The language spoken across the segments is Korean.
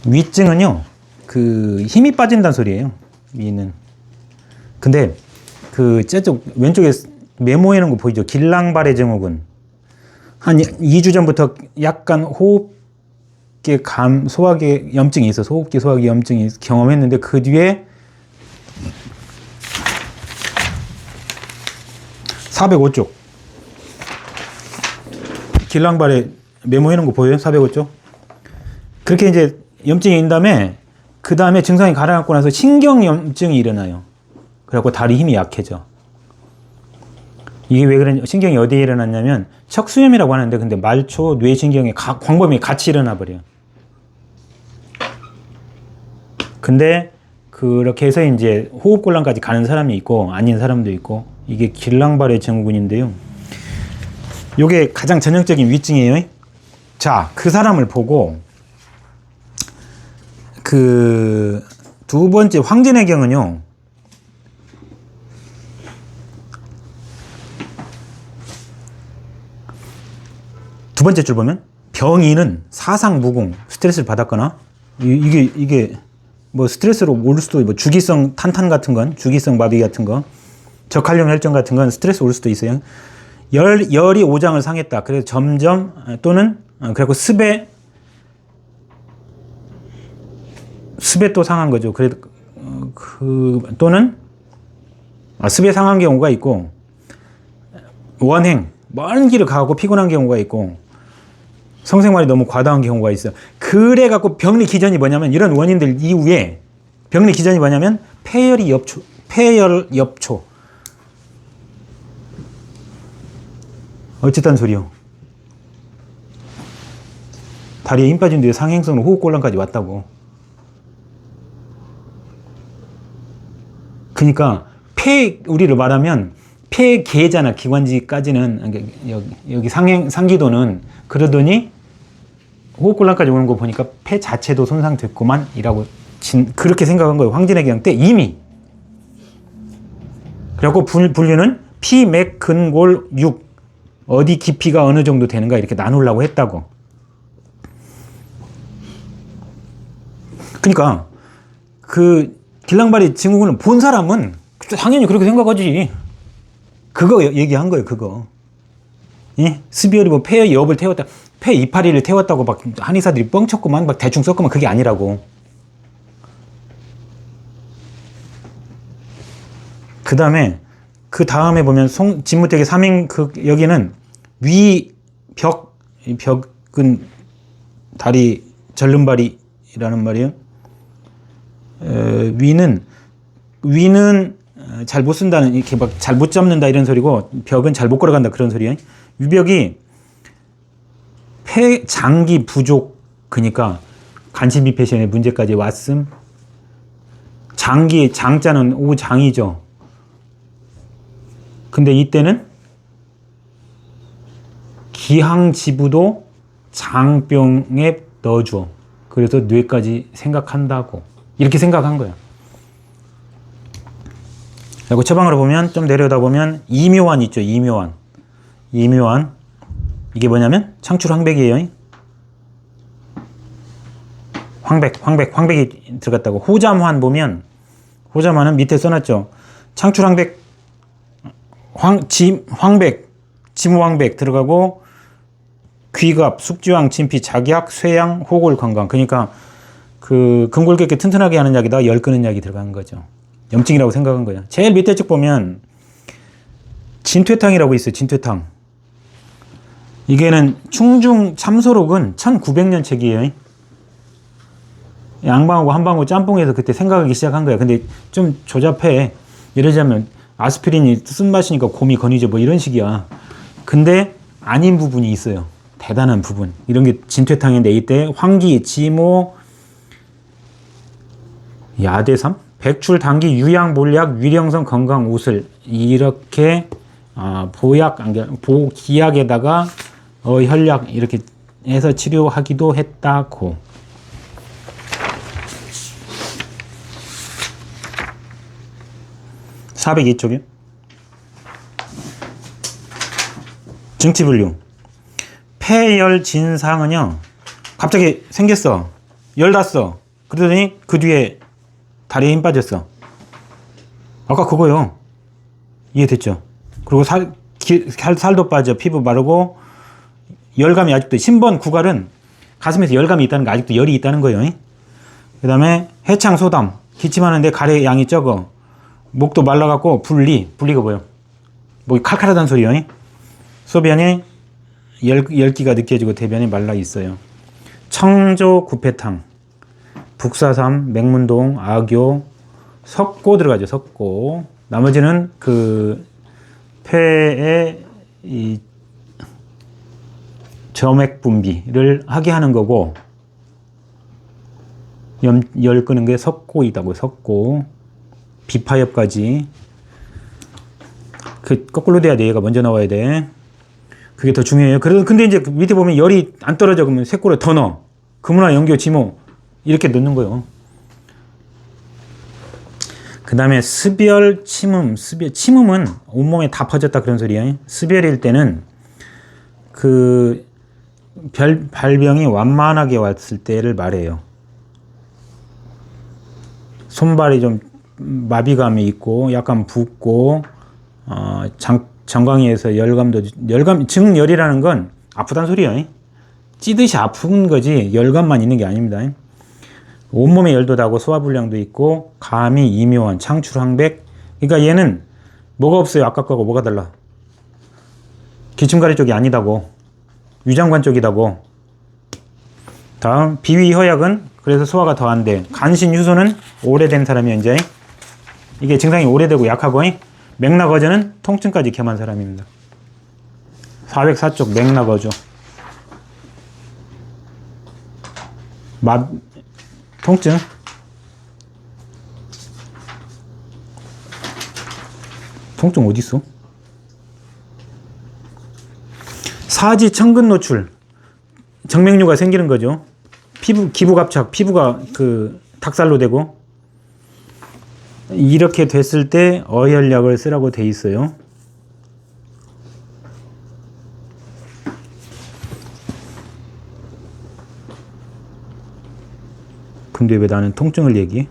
위증은요, 그 힘이 빠진다는 소리예요. 위는. 근데 그 저쪽 왼쪽에 메모해 놓은 거 보이죠? 길랑발의 증후군. 한 2주 전부터 약간 호흡기 소화기 염증이 있어. 호흡기 소화기 염증이 경험했는데 그 뒤에 405쪽. 길랑발에 메모해 놓은 거 보여요? 405쪽. 그렇게 이제 염증이 있는 다음에 그 다음에 증상이 가라앉고 나서 신경염증이 일어나요. 그래갖고 다리 힘이 약해져. 이게 왜 그러냐? 신경이 어디에 일어났냐면 척수염이라고 하는데 근데 말초, 뇌신경에 광범위에 같이 일어나 버려요. 근데 그렇게 해서 이제 호흡곤란까지 가는 사람이 있고 아닌 사람도 있고 이게 길랑발의 증후군인데요. 이게 가장 전형적인 위증이에요. 자, 그 사람을 보고 그 두 번째 황진의 경은요. 두 번째 줄 보면 병인은 사상무궁 스트레스를 받았거나 이게 뭐 스트레스로 올 수도 뭐 주기성 탄탄 같은 건 주기성 마비 같은 거 적할령 혈전 같은 건 스트레스 올 수도 있어요. 열이 오장을 상했다. 그래서 점점 또는 그리고 습에 또 상한 거죠. 그래 또는 습에 상한 경우가 있고 원행 먼 길을 가고 피곤한 경우가 있고 성생활이 너무 과다한 경우가 있어요. 그래 갖고 병리 기전이 뭐냐면 이런 원인들 이후에 병리 기전이 뭐냐면 폐열 엽초. 어쨌다는 소리요. 다리에 힘 빠진 뒤에 상행성으로 호흡곤란까지 왔다고. 그러니까 우리를 말하면 폐계잖아. 기관지까지는 여기 상기도는 그러더니 호흡곤란까지 오는 거 보니까 폐 자체도 손상됐구만 이라고 그렇게 생각한 거예요. 황진의 경우 때 이미. 그리고 분류는 피, 맥, 근, 골, 육 어디 깊이가 어느 정도 되는가 이렇게 나누려고 했다고. 그러니까 그 길랑발의 증후군을 본 사람은 당연히 그렇게 생각하지. 그거 얘기한 거예요. 그거. 예? 스비어리 뭐 폐의 엽을 태웠다. 폐 이파리를 태웠다고 막 한의사들이 뻥쳤구만 막 대충 썼구만 그게 아니라고. 그 다음에 보면 진무택의 삼행 여기는 벽은 다리 절름발이라는 말이에요. 위는 잘 못 쓴다는 이렇게 막 잘 못 잡는다 이런 소리고 벽은 잘 못 걸어간다 그런 소리예요. 위벽이 장기 부족 그러니까 간신비폐션의 문제까지 왔음. 장자는 오장이죠. 근데 이때는 기항지부도 장병에 넣어줘. 그래서 뇌까지 생각한다고. 이렇게 생각한 거야. 그리고 처방으로 보면 좀 내려다 보면 이묘환 있죠. 이묘환. 이게 뭐냐면 창출 황백이에요. 황백이 들어갔다고. 호잠환 보면 호잠환은 밑에 써놨죠. 창출 황백 지무황백 들어가고 귀갑, 숙지황, 진피, 작약, 쇠양, 호골, 건강. 그러니까 그 근골격계 튼튼하게 하는 약이다. 열 끄는 약이 들어간 거죠. 염증이라고 생각한 거예요. 제일 밑에 쪽 보면 진퇴탕이라고 있어요. 진퇴탕. 이게는 충중 참소록은 1900년 책이에요. 양방하고 한방하고 짬뽕해서 그때 생각하기 시작한 거야. 근데 좀 조잡해. 예를 들자면 아스피린이 쓴맛이니까 곰이 건이죠. 뭐 이런 식이야. 근데 아닌 부분이 있어요. 대단한 부분. 이런 게 진퇴탕인데 이때 황기, 지모, 야대삼, 백출, 당기, 유양, 몰약, 위령성, 건강, 우슬 이렇게 보기약에다가 혈약 이렇게 해서 치료하기도 했다고. (402쪽이요) 증티분류. 폐열 진상은요 갑자기 생겼어. 열 닿았어. 그러더니 그 뒤에 다리에 힘 빠졌어. 아까 그거요. 이해됐죠? 그리고 살도 빠져. 피부 마르고 열감이 아직도 신번 구갈은 가슴에서 열감이 있다는 거, 아직도 열이 있다는 거예요. 그 다음에 해창 소담. 기침하는데 가래 양이 적어. 목도 말라갖고 분리가 뭐예요? 목이 칼칼하다는 소리요. 소변이 열기가 느껴지고 대변이 말라 있어요. 청조 구패탕, 북사삼, 맹문동, 악교, 석고 들어가죠. 석고. 나머지는 그 폐의 이 점액 분비를 하게 하는 거고, 열 끄는 게 석고이다고. 석고. 비파엽까지. 그 거꾸로 돼야 돼. 얘가 먼저 나와야 돼. 그게 더 중요해요. 근데 이제 밑에 보면 열이 안 떨어져. 그러면 쇠꼬를 더 넣어. 금은화, 영교, 지모 이렇게 넣는 거예요. 그 다음에 스별, 침음. 침음은 온몸에 다 퍼졌다 그런 소리예요. 스별일 때는 그 발병이 완만하게 왔을 때를 말해요. 손발이 좀 마비감이 있고 약간 붓고 정강이에서 증열이라는 건 아프다는 소리예요. 찌듯이 아픈 거지 열감만 있는 게 아닙니다. 온몸에 열도 나고 소화불량도 있고 감이 이묘한 창출항백. 그러니까 얘는 뭐가 없어요. 아까 거하고 뭐가 달라? 기침가리 쪽이 아니다고. 위장관 쪽이다고. 다음 비위허약은 그래서 소화가 더 안 돼. 간신휴소는 오래된 사람이 이제 이게 증상이 오래되고 약하고 맥락어조는 통증까지 겸한 사람입니다. 404쪽 맥락어조. 통증. 통증 어디 있어? 사지 청근 노출. 정맥류가 생기는 거죠. 기부 갑착, 피부가 그 닭살로 되고. 이렇게 됐을 때 어혈약을 쓰라고 돼 있어요. 근데 왜 나는 통증을 얘기해?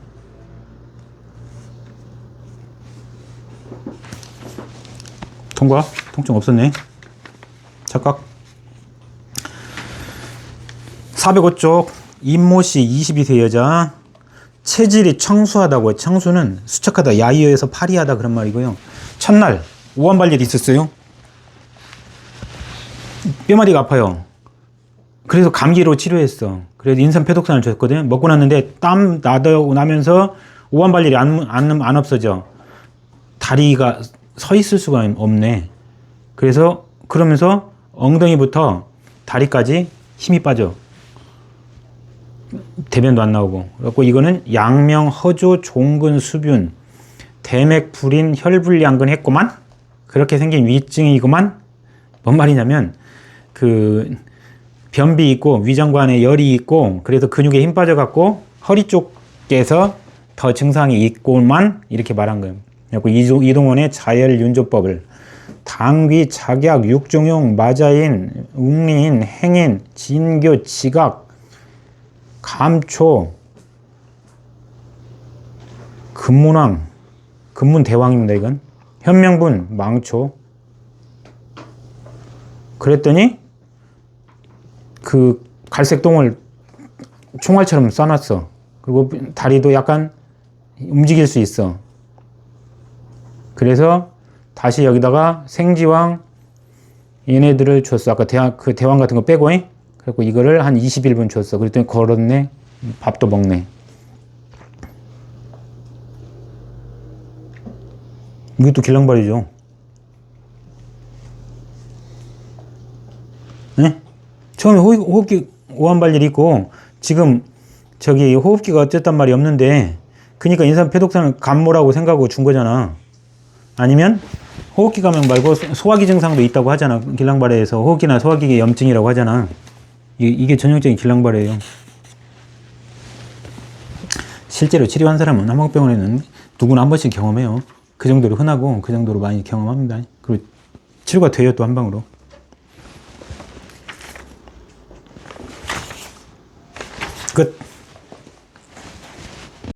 통과? 통증 없었네. 착각. 405쪽 임모씨 22세 여자. 체질이 청수하다고. 청수는 수척하다, 야위어에서 파리하다 그런 말이고요. 첫날 오한발열이 있었어요. 뼈마디가 아파요. 그래서 감기로 치료했어. 그래서 인삼 패독산을 줬거든요. 먹고 났는데 땀 나면서 오한발열이 안 없어져. 다리가 서 있을 수가 없네. 그러면서 엉덩이부터 다리까지 힘이 빠져. 대변도 안 나오고. 그래서 이거는 양명, 허조, 종근, 수균, 대맥, 불인, 혈불량근 했구만. 그렇게 생긴 위증이구만. 뭔 말이냐면 그 변비 있고 위장관에 열이 있고 그래서 근육에 힘 빠져갖고 허리 쪽에서 더 증상이 있고만 이렇게 말한 거예요. 그래서 이동원의 자열윤조법을 당귀, 작약, 육종용, 마자인, 웅리인, 행인, 진교, 지각, 감초, 금문왕, 금문대왕입니다. 이건 현명분, 망초. 그랬더니 그 갈색 똥을 총알처럼 쏴놨어. 그리고 다리도 약간 움직일 수 있어. 그래서 다시 여기다가 생지왕 얘네들을 줬어. 아까 그 대왕 같은 거 빼고. 그리고 이거를 한 21분 줬어. 그랬더니 걸었네. 밥도 먹네. 이것도 길랑발이죠. 네? 처음에 호흡기 오한발열이 있고 지금 저기 호흡기가 어쨌단 말이 없는데 그러니까 인삼 패독산을 감모라고 생각하고 준 거잖아. 아니면 호흡기 감염 말고 소화기 증상도 있다고 하잖아. 길랑발해에서 호흡기나 소화기계 염증이라고 하잖아. 이게 전형적인 길랑발이에요. 실제로 치료한 사람은 한방병원에는 누구나 한 번씩 경험해요. 그 정도로 흔하고 그 정도로 많이 경험합니다. 그리고 치료가 돼요. 또 한방으로. 끝.